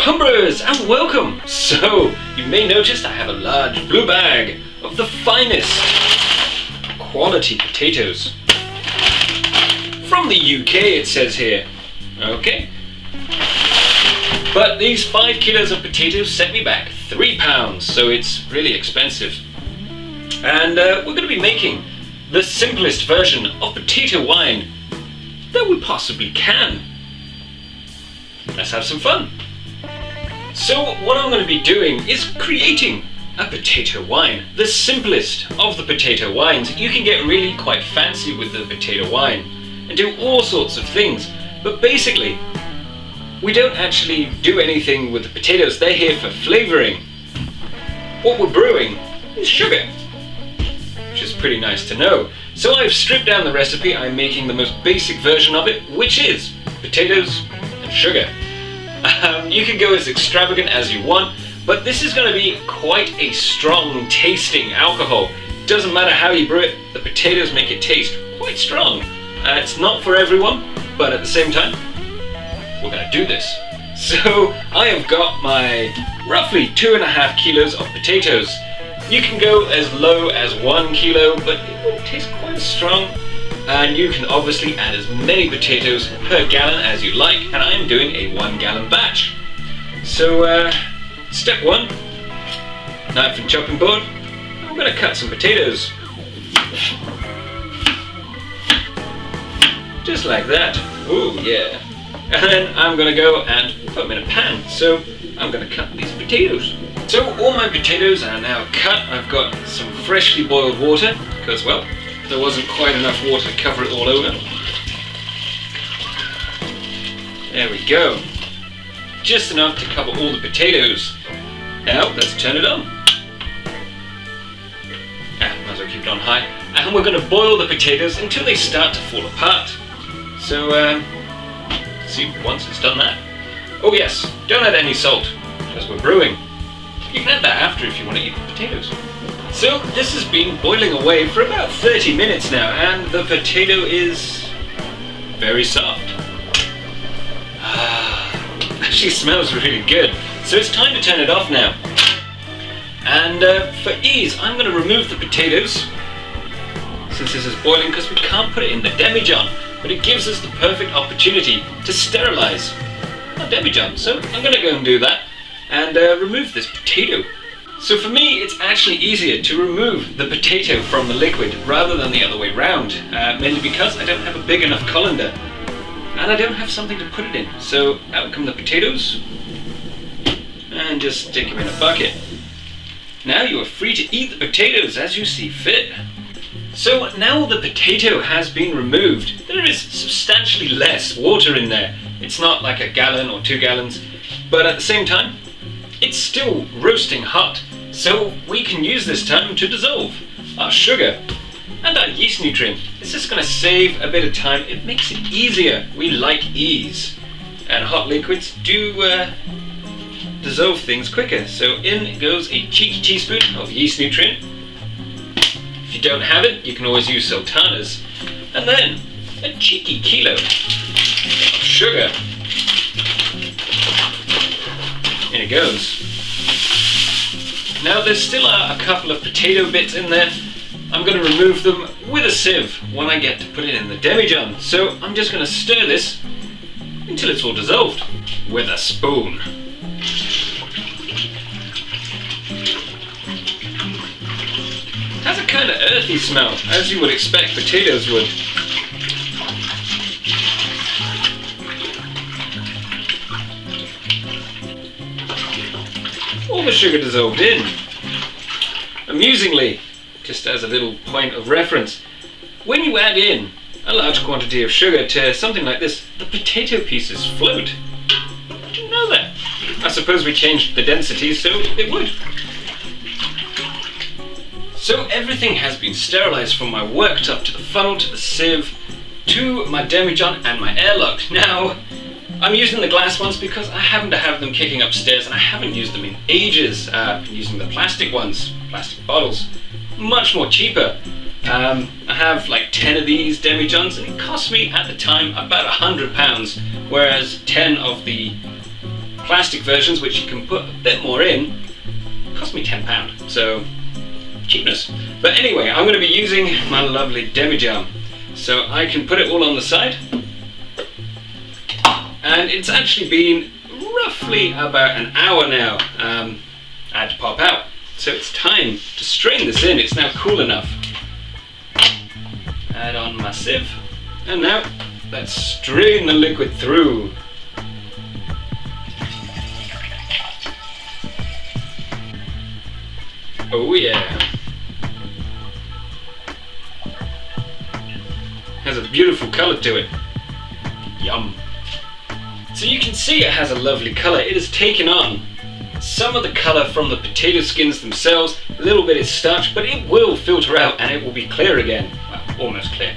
homebrewers, and welcome! So, you may notice I have a large blue bag of the finest quality potatoes. From the UK it says here, okay? But these 5 kilos of potatoes set me back £3, so it's really expensive. And we're going to be making the simplest version of potato wine that we possibly can. Let's have some fun. So what I'm going to be doing is creating a potato wine, the simplest of the potato wines. You can get really quite fancy with the potato wine and do all sorts of things, but basically we don't actually do anything with the potatoes. They're here for flavouring. What we're brewing is sugar, which is pretty nice to know. So I've stripped down the recipe. I'm making the most basic version of it, which is potatoes and sugar. You can go as extravagant as you want, but this is going to be quite a strong tasting alcohol. Doesn't matter how you brew it, the potatoes make it taste quite strong. It's not for everyone, but at the same time, we're going to do this. So I have got my roughly 2.5 kilos of potatoes. You can go as low as 1 kilo, but it will taste quite strong. And you can obviously add as many potatoes per gallon as you like, and I'm doing a 1 gallon batch. So step 1, knife and chopping board. I'm going to cut some potatoes. Just like that. Ooh, yeah. And then I'm going to go and put them in a pan. So I'm going to cut these potatoes. So all my potatoes are now cut. I've got some freshly boiled water because, well, there wasn't quite enough water to cover it all over. There we go. Just enough to cover all the potatoes. Now let's turn it on. Might as well keep it on high. And we're going to boil the potatoes until they start to fall apart. So, see once it's done that. Oh yes, don't add any salt because we're brewing. You can add that after if you want to eat the potatoes. So this has been boiling away for about 30 minutes now, and the potato is very soft. Actually smells really good. So it's time to turn it off now. And for ease, I'm going to remove the potatoes since this is boiling, because we can't put it in the demijohn, but it gives us the perfect opportunity to sterilize our demijohn. So I'm going to go and do that and remove this potato. So for me, it's actually easier to remove the potato from the liquid rather than the other way round, mainly because I don't have a big enough colander and I don't have something to put it in. So out come the potatoes and just stick them in a bucket. Now you are free to eat the potatoes as you see fit. So now the potato has been removed, there is substantially less water in there. It's not like a gallon or 2 gallons, but at the same time, it's still roasting hot. So we can use this time to dissolve our sugar and our yeast nutrient. It's just going to save a bit of time. It makes it easier. We like ease. And hot liquids do dissolve things quicker. So in goes a cheeky teaspoon of yeast nutrient. If you don't have it, you can always use sultanas. And then a cheeky kilo of sugar. In it goes. Now there's still a couple of potato bits in there. I'm going to remove them with a sieve when I get to put it in the demijohn. So I'm just going to stir this until it's all dissolved with a spoon. It has a kind of earthy smell, as you would expect potatoes would. All the sugar dissolved in. Amusingly, just as a little point of reference, when you add in a large quantity of sugar to something like this, the potato pieces float. Did you know that? I suppose we changed the density so it would. So everything has been sterilized from my worktop to the funnel to the sieve to my demijohn and my airlock. Now, I'm using the glass ones because I happen to have them kicking upstairs and I haven't used them in ages. I've been using the plastic ones, plastic bottles, much more cheaper. I have like 10 of these demijohns and it cost me at the time about £100, whereas 10 of the plastic versions, which you can put a bit more in, cost me £10, so cheapness. But anyway, I'm going to be using my lovely demi-jar, so I can put it all on the side. And it's actually been roughly about an hour now. I had to pop out, so it's time to strain this in. It's now cool enough. Add on my sieve, and now let's strain the liquid through. Oh yeah. Has a beautiful colour to it. Yum. So you can see it has a lovely colour. It has taken on some of the colour from the potato skins themselves. A little bit is starch, but it will filter out and it will be clear again. Well, almost clear.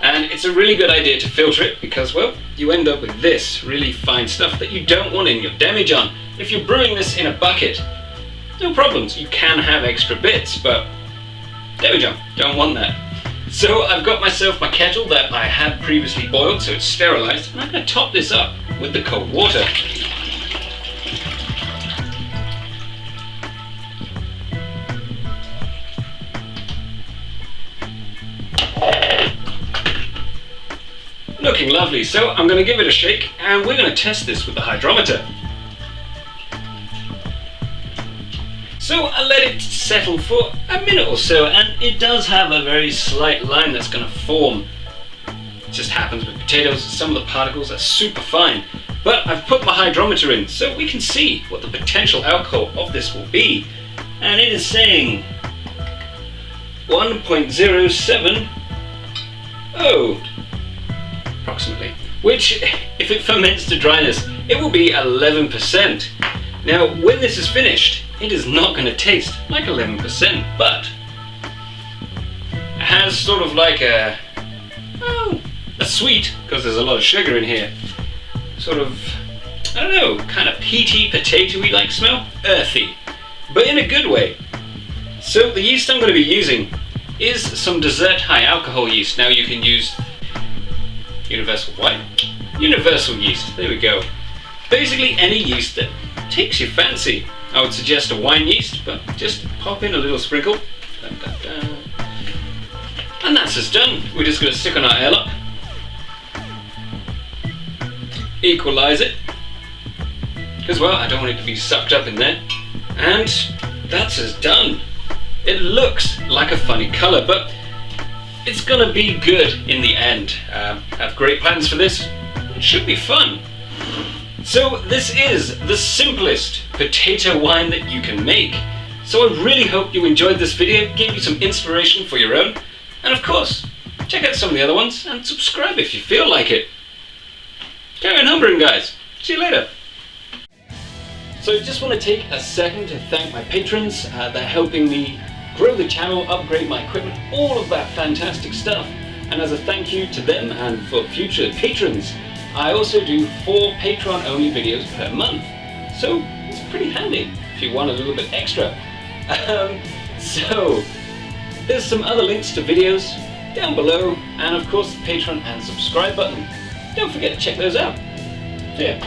And it's a really good idea to filter it because, well, you end up with this really fine stuff that you don't want in your demijohn. If you're brewing this in a bucket, no problems, you can have extra bits, but demijohn, don't want that. So I've got myself my kettle that I had previously boiled, so it's sterilised, and I'm going to top this up with the cold water. Looking lovely, so I'm going to give it a shake, and we're going to test this with the hydrometer. So I let it settle for a minute or so, and it does have a very slight line that's going to form. It just happens with potatoes. Some of the particles are super fine. But I've put my hydrometer in so we can see what the potential alcohol of this will be. And it is saying 1.070 approximately. Which, if it ferments to dryness, it will be 11%. Now, when this is finished, it is not going to taste like 11%, but it has sort of like a sweet, because there's a lot of sugar in here, sort of, I don't know, kind of peaty, potatoey like smell, earthy, but in a good way. So the yeast I'm going to be using is some dessert high alcohol yeast. Now you can use universal yeast, there we go. Basically any yeast that takes your fancy. I would suggest a wine yeast, but just pop in a little sprinkle. Dun, dun, dun. And that's us done. We're just going to stick on our airlock. Equalise it. Because, well, I don't want it to be sucked up in there. And that's us done. It looks like a funny colour, but it's going to be good in the end. I have great plans for this. It should be fun. So this is the simplest potato wine that you can make. So I really hope you enjoyed this video, gave you some inspiration for your own. And of course, check out some of the other ones and subscribe if you feel like it. Carry on homebrewing, guys. See you later. So I just want to take a second to thank my patrons. They're helping me grow the channel, upgrade my equipment, all of that fantastic stuff. And as a thank you to them and for future patrons, I also do 4 Patreon-only videos per month, so it's pretty handy if you want a little bit extra. So there's some other links to videos down below, and of course the Patreon and subscribe button. Don't forget to check those out. See ya.